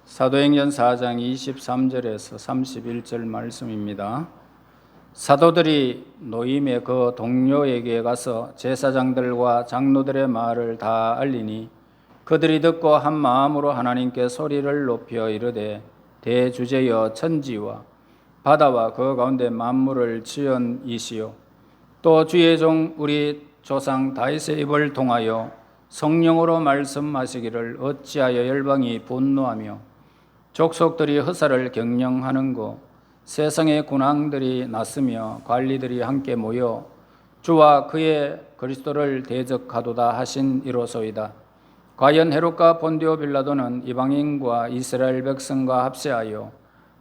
사도행전 4장 23절에서 31절 말씀입니다. 사도들이 노임의 그 동료에게 가서 제사장들과 장로들의 말을 다 알리니 그들이 듣고 한 마음으로 하나님께 소리를 높여 이르되 대주제여 천지와 바다와 그 가운데 만물을 지은 이시요 또 주의 종 우리 조상 다윗의 입을 통하여 성령으로 말씀하시기를 어찌하여 열방이 분노하며 족속들이 허사를 경영하는고 세상의 군왕들이 났으며 관리들이 함께 모여 주와 그의 그리스도를 대적하도다 하신 이로소이다. 과연 헤롯과 본디오 빌라도는 이방인과 이스라엘 백성과 합세하여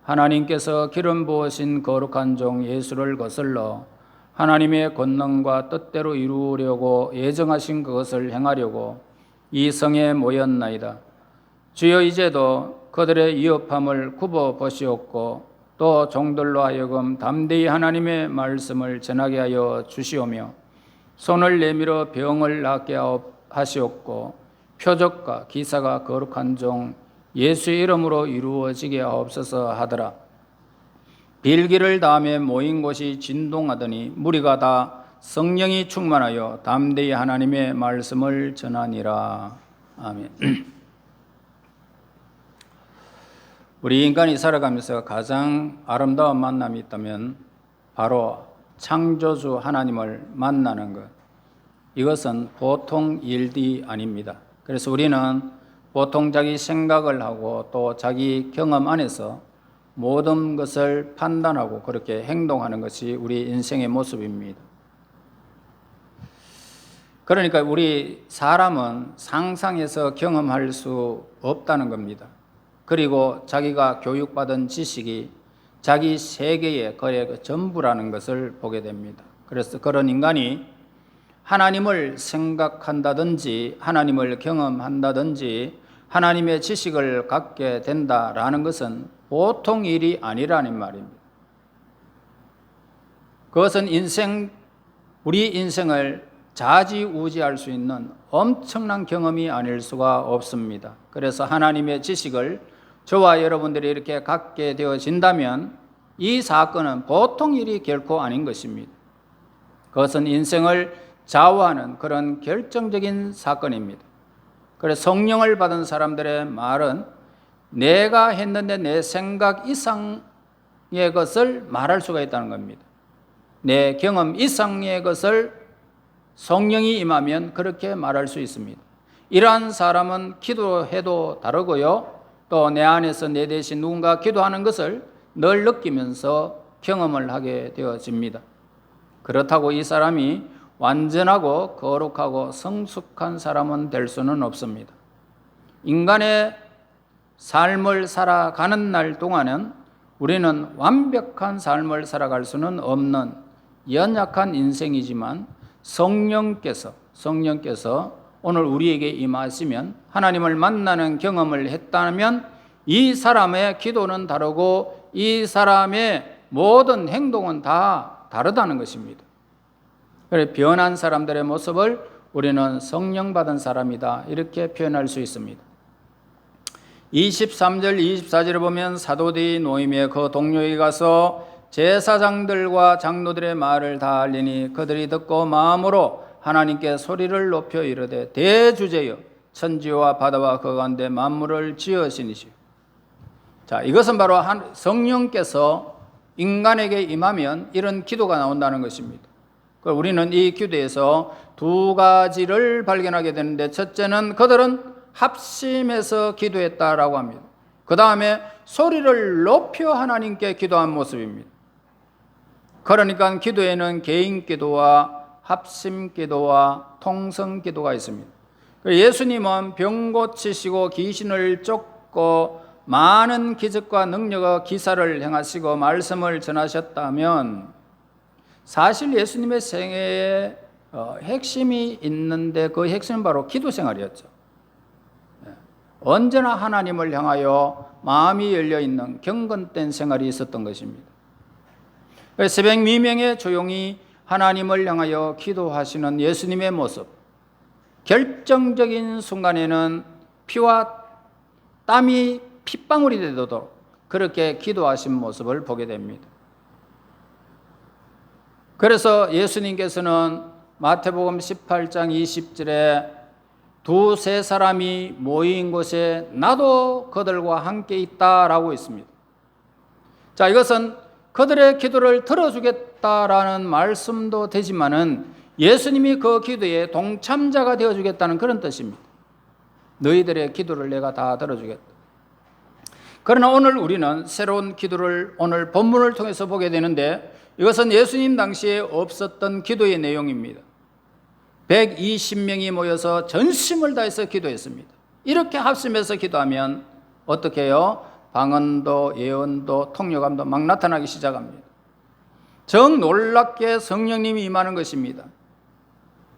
하나님께서 기름 부으신 거룩한 종 예수를 거슬러 하나님의 권능과 뜻대로 이루려고 예정하신 그것을 행하려고 이 성에 모였나이다. 주여 이제도 그들의 위협함을 굽어 보시옵고 또 종들로 하여금 담대히 하나님의 말씀을 전하게 하여 주시오며 손을 내밀어 병을 낫게 하시옵고 표적과 기사가 거룩한 종 예수의 이름으로 이루어지게 하옵소서 하더라. 빌기를 다음에 모인 곳이 진동하더니 무리가 다 성령이 충만하여 담대히 하나님의 말씀을 전하니라. 아멘. 우리 인간이 살아가면서 가장 아름다운 만남이 있다면 바로 창조주 하나님을 만나는 것. 이것은 보통 일이 아닙니다. 그래서 우리는 보통 자기 생각을 하고 또 자기 경험 안에서 모든 것을 판단하고 그렇게 행동하는 것이 우리 인생의 모습입니다. 그러니까 우리 사람은 상상해서 경험할 수 없다는 겁니다. 그리고 자기가 교육받은 지식이 자기 세계의 거의 전부라는 것을 보게 됩니다. 그래서 그런 인간이 하나님을 생각한다든지 하나님을 경험한다든지 하나님의 지식을 갖게 된다라는 것은 보통 일이 아니라는 말입니다. 그것은 우리 인생을 좌지우지할 수 있는 엄청난 경험이 아닐 수가 없습니다. 그래서 하나님의 지식을 저와 여러분들이 이렇게 갖게 되어진다면 이 사건은 보통 일이 결코 아닌 것입니다. 그것은 인생을 좌우하는 그런 결정적인 사건입니다. 그래서 성령을 받은 사람들의 말은 내가 했는데 내 생각 이상의 것을 말할 수가 있다는 겁니다. 내 경험 이상의 것을 성령이 임하면 그렇게 말할 수 있습니다. 이러한 사람은 기도해도 다르고요. 또 내 안에서 내 대신 누군가 기도하는 것을 늘 느끼면서 경험을 하게 되어집니다. 그렇다고 이 사람이 완전하고 거룩하고 성숙한 사람은 될 수는 없습니다. 인간의 삶을 살아가는 날 동안은 우리는 완벽한 삶을 살아갈 수는 없는 연약한 인생이지만 성령께서 오늘 우리에게 임하시면 하나님을 만나는 경험을 했다면 이 사람의 기도는 다르고 이 사람의 모든 행동은 다 다르다는 것입니다. 그래서 변한 사람들의 모습을 우리는 성령 받은 사람이다 이렇게 표현할 수 있습니다. 23절 24절을 보면 사도들이 노임의 그 동료에게 가서 제사장들과 장로들의 말을 다 알리니 그들이 듣고 마음으로 하나님께 소리를 높여 이르되 대주제여 천지와 바다와 그 가운데 만물을 지으시니시오. 자, 이것은 바로 성령께서 인간에게 임하면 이런 기도가 나온다는 것입니다. 우리는 이 기도에서 두 가지를 발견하게 되는데 첫째는 그들은 합심해서 기도했다라고 합니다. 그 다음에 소리를 높여 하나님께 기도한 모습입니다. 그러니까 기도에는 개인 기도와 합심 기도와 통성 기도가 있습니다. 예수님은 병 고치시고 귀신을 쫓고 많은 기적과 능력과 기사를 행하시고 말씀을 전하셨다면 사실 예수님의 생애에 핵심이 있는데 그 핵심은 바로 기도 생활이었죠. 언제나 하나님을 향하여 마음이 열려있는 경건된 생활이 있었던 것입니다. 새벽 미명에 조용히 하나님을 향하여 기도하시는 예수님의 모습, 결정적인 순간에는 피와 땀이 핏방울이 되도록 그렇게 기도하신 모습을 보게 됩니다. 그래서 예수님께서는 마태복음 18장 20절에 두세 사람이 모인 곳에 나도 그들과 함께 있다라고 있습니다. 자, 이것은 그들의 기도를 들어주겠다라는 말씀도 되지만은 예수님이 그 기도에 동참자가 되어주겠다는 그런 뜻입니다. 너희들의 기도를 내가 다 들어주겠다. 그러나 오늘 우리는 새로운 기도를 오늘 본문을 통해서 보게 되는데 이것은 예수님 당시에 없었던 기도의 내용입니다. 120명이 모여서 전심을 다해서 기도했습니다. 이렇게 합심해서 기도하면 어떻게 해요? 방언도 예언도 통역감도 막 나타나기 시작합니다. 정 놀랍게 성령님이 임하는 것입니다.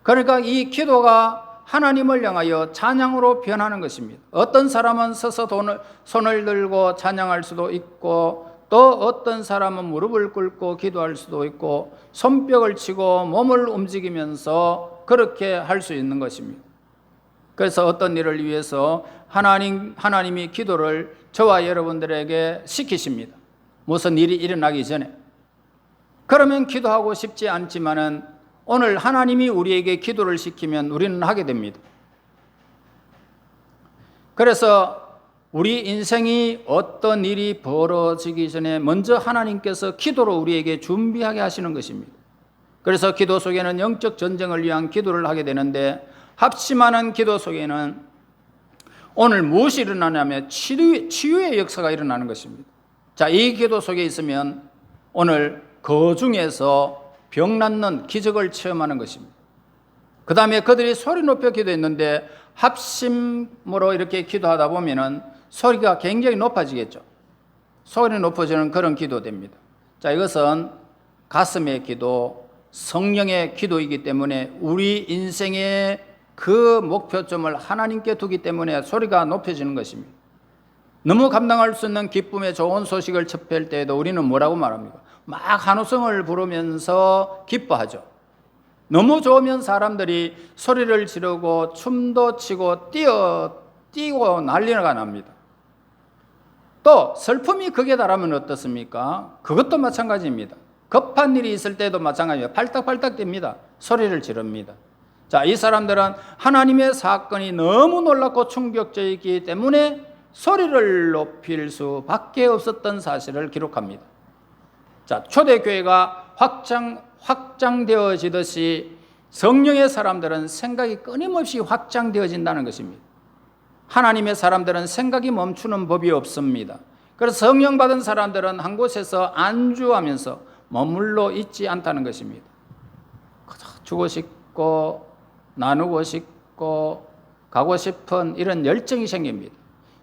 그러니까 이 기도가 하나님을 향하여 찬양으로 변하는 것입니다. 어떤 사람은 서서 손을 들고 찬양할 수도 있고 또 어떤 사람은 무릎을 꿇고 기도할 수도 있고 손뼉을 치고 몸을 움직이면서 그렇게 할 수 있는 것입니다. 그래서 어떤 일을 위해서 하나님이 기도를 저와 여러분들에게 시키십니다. 무슨 일이 일어나기 전에. 그러면 기도하고 싶지 않지만은 오늘 하나님이 우리에게 기도를 시키면 우리는 하게 됩니다. 그래서 우리 인생이 어떤 일이 벌어지기 전에 먼저 하나님께서 기도로 우리에게 준비하게 하시는 것입니다. 그래서 기도 속에는 영적 전쟁을 위한 기도를 하게 되는데 합심하는 기도 속에는 오늘 무엇이 일어나냐면 치유의 역사가 일어나는 것입니다. 자, 이 기도 속에 있으면 오늘 그 중에서 병 낫는 기적을 체험하는 것입니다. 그 다음에 그들이 소리 높여 기도했는데 합심으로 이렇게 기도하다 보면은 소리가 굉장히 높아지겠죠. 소리 높아지는 그런 기도 됩니다. 자, 이것은 가슴의 기도, 성령의 기도이기 때문에 우리 인생의 그 목표점을 하나님께 두기 때문에 소리가 높여지는 것입니다. 너무 감당할 수 있는 기쁨의 좋은 소식을 접할 때에도 우리는 뭐라고 말합니까? 막 한우성을 부르면서 기뻐하죠. 너무 좋으면 사람들이 소리를 지르고 춤도 추고 뛰고 난리가 납니다. 또 슬픔이 극에 달하면 어떻습니까? 그것도 마찬가지입니다. 급한 일이 있을 때도 마찬가지입니다. 팔딱팔딱 뜁니다. 소리를 지릅니다. 자, 이 사람들은 하나님의 사건이 너무 놀랍고 충격적이기 때문에 소리를 높일 수밖에 없었던 사실을 기록합니다. 자, 초대교회가 확장되어지듯이 성령의 사람들은 생각이 끊임없이 확장되어진다는 것입니다. 하나님의 사람들은 생각이 멈추는 법이 없습니다. 그래서 성령 받은 사람들은 한 곳에서 안주하면서 머물러 있지 않다는 것입니다. 주고 싶고 나누고 싶고 가고 싶은 이런 열정이 생깁니다.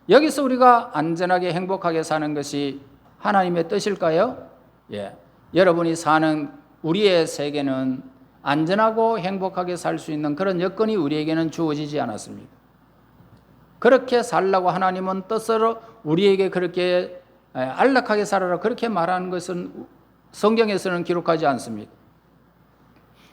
여기서 우리가 안전하게 행복하게 사는 것이 하나님의 뜻일까요? 예. 여러분이 사는 우리의 세계는 안전하고 행복하게 살 수 있는 그런 여건이 우리에게는 주어지지 않았습니다. 그렇게 살라고 하나님은 뜻으로 우리에게 그렇게 안락하게 살아라 그렇게 말하는 것은 성경에서는 기록하지 않습니다.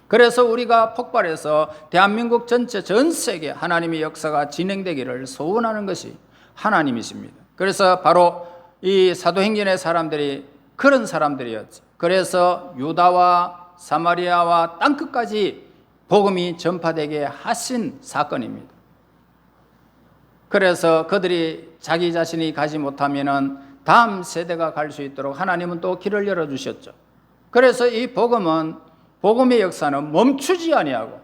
그래서 우리가 폭발해서 대한민국 전체 전 세계 하나님의 역사가 진행되기를 소원하는 것이 하나님이십니다. 그래서 바로 이 사도행전의 사람들이 그런 사람들이었죠. 그래서 유다와 사마리아와 땅끝까지 복음이 전파되게 하신 사건입니다. 그래서 그들이 자기 자신이 가지 못하면은 다음 세대가 갈 수 있도록 하나님은 또 길을 열어주셨죠. 그래서 이 복음의 역사는 멈추지 아니하고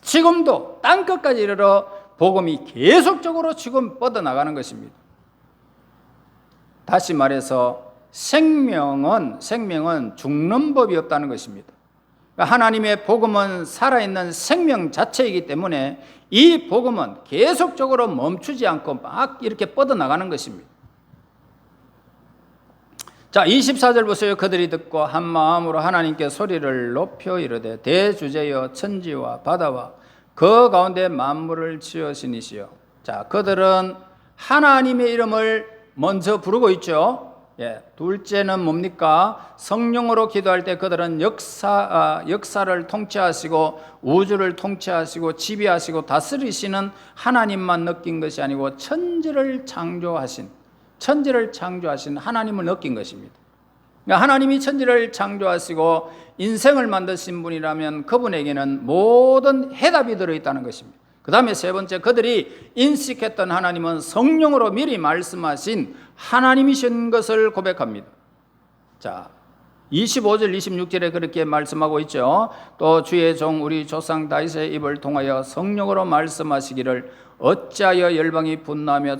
지금도 땅끝까지 이르러 복음이 계속적으로 지금 뻗어나가는 것입니다. 다시 말해서 생명은 죽는 법이 없다는 것입니다. 하나님의 복음은 살아있는 생명 자체이기 때문에 이 복음은 계속적으로 멈추지 않고 막 이렇게 뻗어나가는 것입니다. 자, 24절 보세요. 그들이 듣고 한 마음으로 하나님께 소리를 높여 이르되 대주제여 천지와 바다와 그 가운데 만물을 지으시니시여. 자, 그들은 하나님의 이름을 먼저 부르고 있죠. 둘째는 뭡니까? 성령으로 기도할 때 그들은 역사를 통치하시고 우주를 통치하시고 지배하시고 다스리시는 하나님만 느낀 것이 아니고 천지를 창조하신 하나님을 느낀 것입니다. 그러니까 하나님이 천지를 창조하시고 인생을 만드신 분이라면 그분에게는 모든 해답이 들어있다는 것입니다. 그 다음에 세 번째, 그들이 인식했던 하나님은 성령으로 미리 말씀하신 하나님이신 것을 고백합니다. 자, 25절 26절에 그렇게 말씀하고 있죠. 또 주의 종 우리 조상 다윗의 입을 통하여 성령으로 말씀하시기를 어찌하여 열방이 분노하며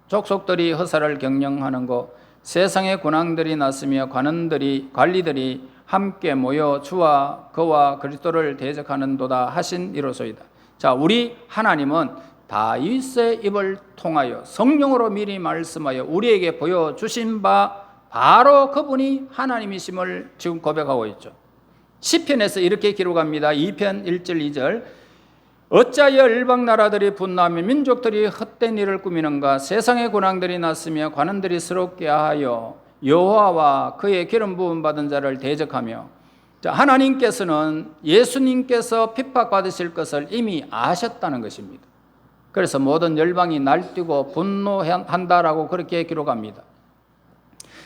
족속들이 허사를 경영하는고 세상의 군왕들이 났으며 관리들이 함께 모여 주와 그와 그리스도를 대적하는도다 하신 이로소이다. 자, 우리 하나님은 다윗의 입을 통하여 성령으로 미리 말씀하여 우리에게 보여주신 바 바로 그분이 하나님이심을 지금 고백하고 있죠. 시편에서 이렇게 기록합니다. 2편 1절 2절 어찌하여 일방 나라들이 분노하며 민족들이 헛된 일을 꾸미는가 세상의 군왕들이 났으며 관원들이 스럽게 하여 여호와와 그의 기름 부음 받은 자를 대적하며 하나님께서는 예수님께서 핍박받으실 것을 이미 아셨다는 것입니다. 그래서 모든 열방이 날뛰고 분노한다라고 그렇게 기록합니다.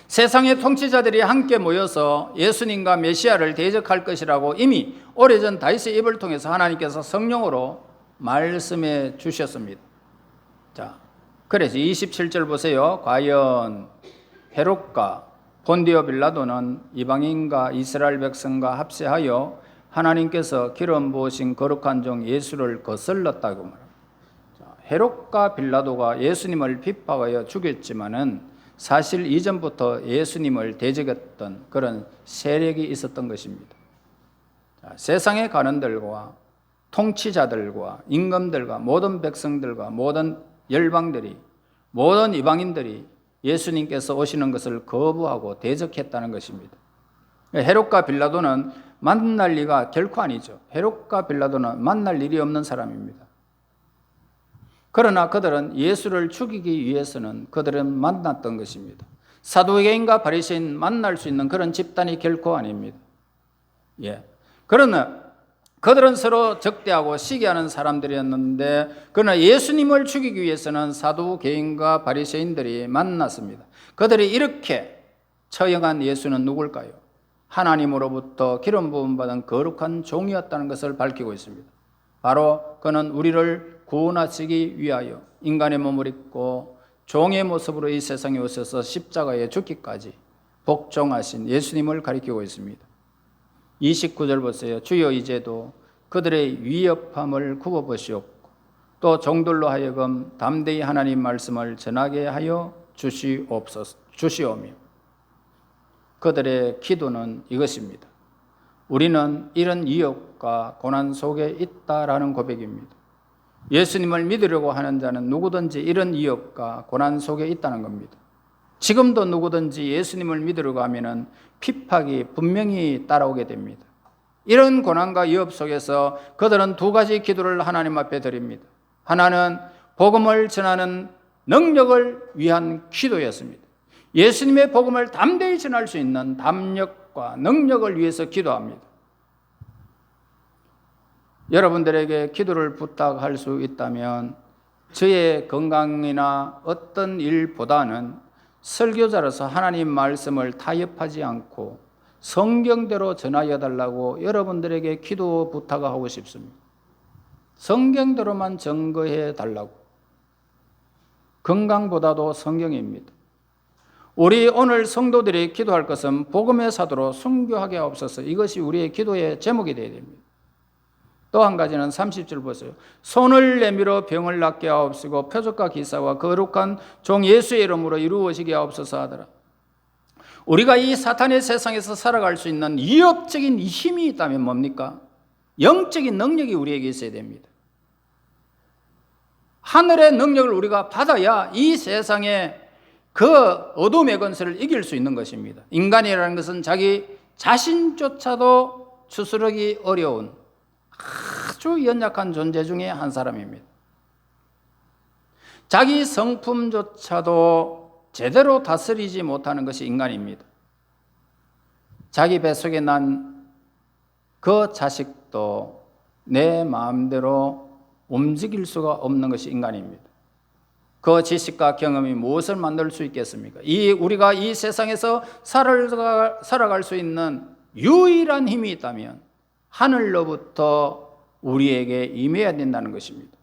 세상의 통치자들이 함께 모여서 예수님과 메시아를 대적할 것이라고 이미 오래전 다윗의 입을 통해서 하나님께서 성령으로 말씀해 주셨습니다. 자, 그래서 27절 보세요. 과연 헤롯과 본디오 빌라도는 이방인과 이스라엘 백성과 합세하여 하나님께서 기름 부으신 거룩한 종 예수를 거슬렀다고 말합니다. 헤롯과 빌라도가 예수님을 핍박하여 죽였지만은 사실 이전부터 예수님을 대적했던 그런 세력이 있었던 것입니다. 세상의 관원들과 통치자들과 임금들과 모든 백성들과 모든 열방들이 모든 이방인들이 예수님께서 오시는 것을 거부하고 대적했다는 것입니다. 헤롯과 빌라도는 만날 리가 결코 아니죠. 헤롯과 빌라도는 만날 일이 없는 사람입니다. 그러나 그들은 예수를 죽이기 위해서는 그들은 만났던 것입니다. 사두개인과 바리새인 만날 수 있는 그런 집단이 결코 아닙니다. 그러나 그들은 서로 적대하고 시기하는 사람들이었는데 그러나 예수님을 죽이기 위해서는 사두개인과 바리새인들이 만났습니다. 그들이 이렇게 처형한 예수는 누굴까요? 하나님으로부터 기름 부음 받은 거룩한 종이었다는 것을 밝히고 있습니다. 바로 그는 우리를 구원하시기 위하여 인간의 몸을 입고 종의 모습으로 이 세상에 오셔서 십자가에 죽기까지 복종하신 예수님을 가리키고 있습니다. 29절 보세요. 주여 이제도 그들의 위협함을 굽어보시옵고 또 종들로 하여금 담대히 하나님 말씀을 전하게 하여 주시오며 그들의 기도는 이것입니다. 우리는 이런 위협과 고난 속에 있다라는 고백입니다. 예수님을 믿으려고 하는 자는 누구든지 이런 위협과 고난 속에 있다는 겁니다. 지금도 누구든지 예수님을 믿으려고 하면은 핍박이 분명히 따라오게 됩니다. 이런 고난과 위협 속에서 그들은 두 가지 기도를 하나님 앞에 드립니다. 하나는 복음을 전하는 능력을 위한 기도였습니다. 예수님의 복음을 담대히 전할 수 있는 담력과 능력을 위해서 기도합니다. 여러분들에게 기도를 부탁할 수 있다면 저의 건강이나 어떤 일보다는 설교자로서 하나님 말씀을 타협하지 않고 성경대로 전하여 달라고 여러분들에게 기도 부탁하고 싶습니다. 성경대로만 증거해 달라고. 건강보다도 성경입니다. 우리 오늘 성도들이 기도할 것은 복음의 사도로 순교하게 하옵소서. 이것이 우리의 기도의 제목이 되어야 됩니다. 또 한 가지는 30절 보세요. 손을 내밀어 병을 낫게 하옵시고 표적과 기사와 거룩한 종 예수의 이름으로 이루어지게 하옵소서 하더라. 우리가 이 사탄의 세상에서 살아갈 수 있는 위협적인 힘이 있다면 뭡니까? 영적인 능력이 우리에게 있어야 됩니다. 하늘의 능력을 우리가 받아야 이 세상에 그 어둠의 권세를 이길 수 있는 것입니다. 인간이라는 것은 자기 자신조차도 추스르기 어려운 아주 연약한 존재 중에 한 사람입니다. 자기 성품조차도 제대로 다스리지 못하는 것이 인간입니다. 자기 뱃속에 난 그 자식도 내 마음대로 움직일 수가 없는 것이 인간입니다. 그 지식과 경험이 무엇을 만들 수 있겠습니까? 우리가 이 세상에서 살아갈 수 있는 유일한 힘이 있다면 하늘로부터 우리에게 임해야 된다는 것입니다.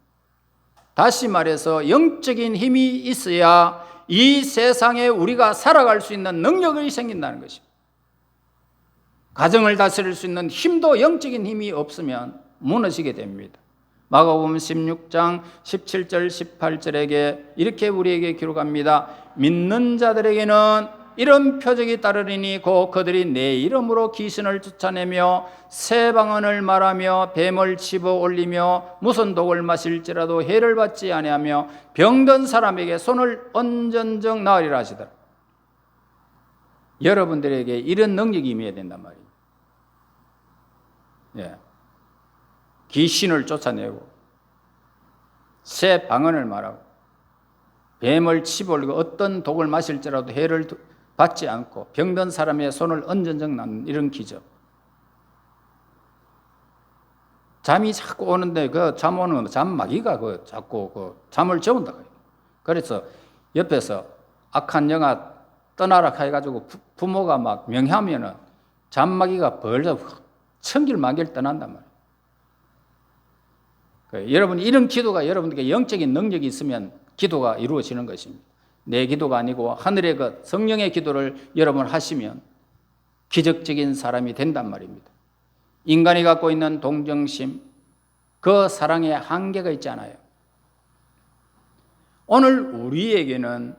다시 말해서 영적인 힘이 있어야 이 세상에 우리가 살아갈 수 있는 능력이 생긴다는 것입니다. 가정을 다스릴 수 있는 힘도 영적인 힘이 없으면 무너지게 됩니다. 마가복음 16장 17절 18절에게 이렇게 우리에게 기록합니다. 믿는 자들에게는 이런 표적이 따르리니 곧 그들이 내 이름으로 귀신을 쫓아내며 새 방언을 말하며 뱀을 집어 올리며 무슨 독을 마실지라도 해를 받지 아니하며 병든 사람에게 손을 얹은즉 나으리라 하시더라. 여러분들에게 이런 능력이 임해야 된단 말이에요. 예. 귀신을 쫓아내고 새 방언을 말하고 뱀을 치볼리고 어떤 독을 마실지라도 해를 받지 않고 병든 사람의 손을 얹은즉 나는 이런 기적. 잠이 자꾸 오는데 그 잠 오는 잠마귀가 자꾸 잠을 재운다. 그래서 옆에서 악한 영아 떠나라 해가지고 부모가 막 명하면은 잠마귀가 벌써 천길만길 떠난단 말이에요. 여러분 이런 기도가 여러분들에게 영적인 능력이 있으면 기도가 이루어지는 것입니다. 내 기도가 아니고 하늘의 그 성령의 기도를 여러분 하시면 기적적인 사람이 된단 말입니다. 인간이 갖고 있는 동정심, 그 사랑에 한계가 있지 않아요. 오늘 우리에게는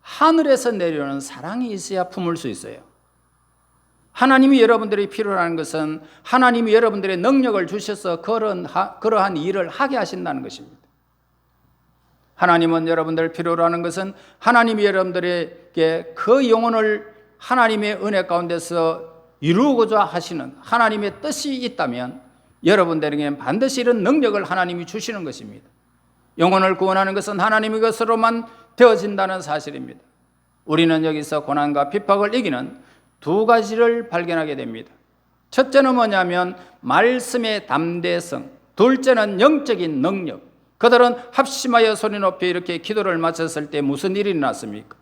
하늘에서 내려오는 사랑이 있어야 품을 수 있어요. 하나님이 여러분들이 필요로 하는 것은 하나님이 여러분들의 능력을 주셔서 그러한 일을 하게 하신다는 것입니다. 하나님은 여러분들 필요로 하는 것은 하나님이 여러분들에게 그 영혼을 하나님의 은혜 가운데서 이루고자 하시는 하나님의 뜻이 있다면 여러분들에게는 반드시 이런 능력을 하나님이 주시는 것입니다. 영혼을 구원하는 것은 하나님의 것으로만 되어진다는 사실입니다. 우리는 여기서 고난과 핍박을 이기는 두 가지를 발견하게 됩니다. 첫째는 뭐냐면 말씀의 담대성, 둘째는 영적인 능력. 그들은 합심하여 소리 높이 이렇게 기도를 마쳤을 때 무슨 일이 일어났습니까?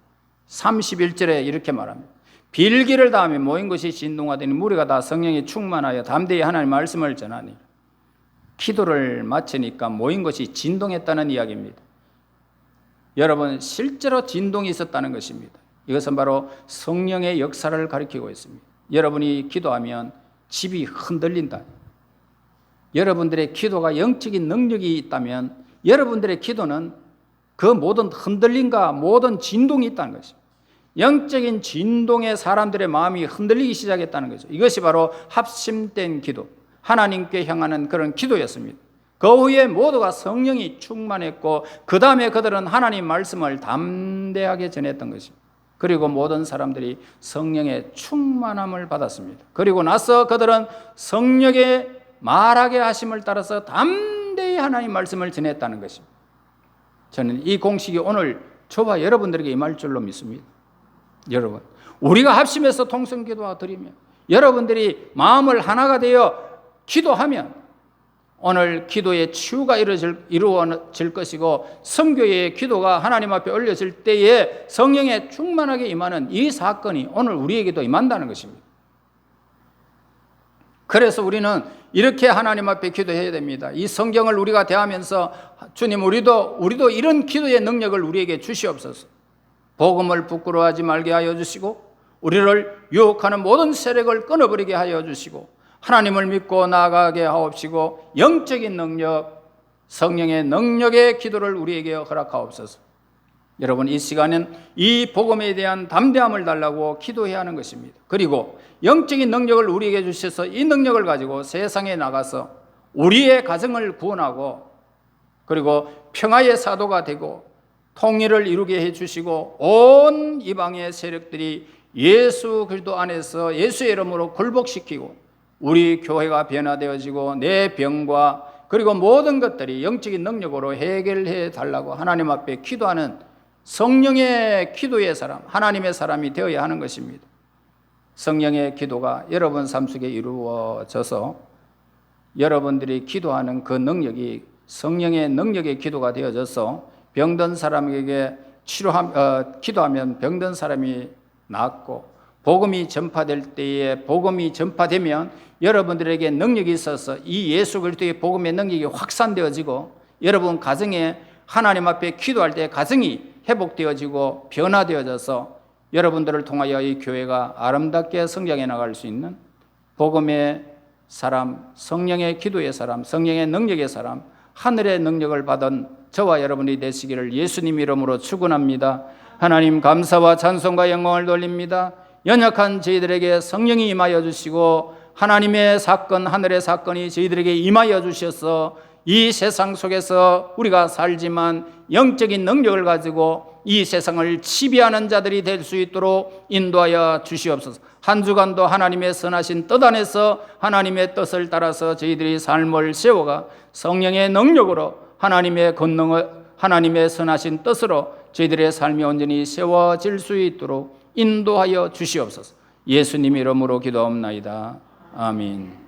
31절에 이렇게 말합니다. 빌기를 다음에 모인 것이 진동하더니 무리가 다 성령에 충만하여 담대히 하나님의 말씀을 전하니. 기도를 마치니까 모인 것이 진동했다는 이야기입니다. 여러분 실제로 진동이 있었다는 것입니다. 이것은 바로 성령의 역사를 가리키고 있습니다. 여러분이 기도하면 집이 흔들린다. 여러분들의 기도가 영적인 능력이 있다면 여러분들의 기도는 그 모든 흔들림과 모든 진동이 있다는 것입니다. 영적인 진동에 사람들의 마음이 흔들리기 시작했다는 거죠. 이것이 바로 합심된 기도, 하나님께 향하는 그런 기도였습니다. 그 후에 모두가 성령이 충만했고 그 다음에 그들은 하나님 말씀을 담대하게 전했던 것입니다. 그리고 모든 사람들이 성령의 충만함을 받았습니다. 그리고 나서 그들은 성령의 말하게 하심을 따라서 담대히 하나님 말씀을 전했다는 것입니다. 저는 이 공식이 오늘 저와 여러분들에게 임할 줄로 믿습니다. 여러분, 우리가 합심해서 통성기도와 드리면 여러분들이 마음을 하나가 되어 기도하면 오늘 기도의 치유가 이루어질 것이고 선교의 기도가 하나님 앞에 올려질 때에 성령에 충만하게 임하는 이 사건이 오늘 우리에게도 임한다는 것입니다. 그래서 우리는 이렇게 하나님 앞에 기도해야 됩니다. 이 성경을 우리가 대하면서 주님 우리도 이런 기도의 능력을 우리에게 주시옵소서. 복음을 부끄러워하지 말게 하여 주시고 우리를 유혹하는 모든 세력을 끊어버리게 하여 주시고 하나님을 믿고 나아가게 하옵시고 영적인 능력, 성령의 능력의 기도를 우리에게 허락하옵소서. 여러분 이 시간은 이 복음에 대한 담대함을 달라고 기도해야 하는 것입니다. 그리고 영적인 능력을 우리에게 주셔서 이 능력을 가지고 세상에 나가서 우리의 가정을 구원하고 그리고 평화의 사도가 되고 통일을 이루게 해주시고 온 이방의 세력들이 예수 그리스도 안에서 예수의 이름으로 굴복시키고 우리 교회가 변화되어지고 내 병과 그리고 모든 것들이 영적인 능력으로 해결해 달라고 하나님 앞에 기도하는 성령의 기도의 사람, 하나님의 사람이 되어야 하는 것입니다. 성령의 기도가 여러분 삶 속에 이루어져서 여러분들이 기도하는 그 능력이 성령의 능력의 기도가 되어져서 병든 사람에게 기도하면 병든 사람이 낫고, 복음이 전파될 때에 복음이 전파되면 여러분들에게 능력이 있어서 이 예수 그리스도의 복음의 능력이 확산되어지고, 여러분 가정에 하나님 앞에 기도할 때 가정이 회복되어지고 변화되어져서 여러분들을 통하여 이 교회가 아름답게 성장해 나갈 수 있는 복음의 사람, 성령의 기도의 사람, 성령의 능력의 사람, 하늘의 능력을 받은 저와 여러분이 되시기를 예수님 이름으로 축원합니다. 하나님 감사와 찬송과 영광을 돌립니다. 연약한 저희들에게 성령이 임하여 주시고 하나님의 사건, 하늘의 사건이 저희들에게 임하여 주셔서 이 세상 속에서 우리가 살지만 영적인 능력을 가지고 이 세상을 지배하는 자들이 될 수 있도록 인도하여 주시옵소서. 한 주간도 하나님의 선하신 뜻 안에서 하나님의 뜻을 따라서 저희들이 삶을 세워가 성령의 능력으로 하나님의 권능을, 하나님의 선하신 뜻으로 저희들의 삶이 온전히 세워질 수 있도록 인도하여 주시옵소서. 예수님 이름으로 기도하옵나이다. 아멘.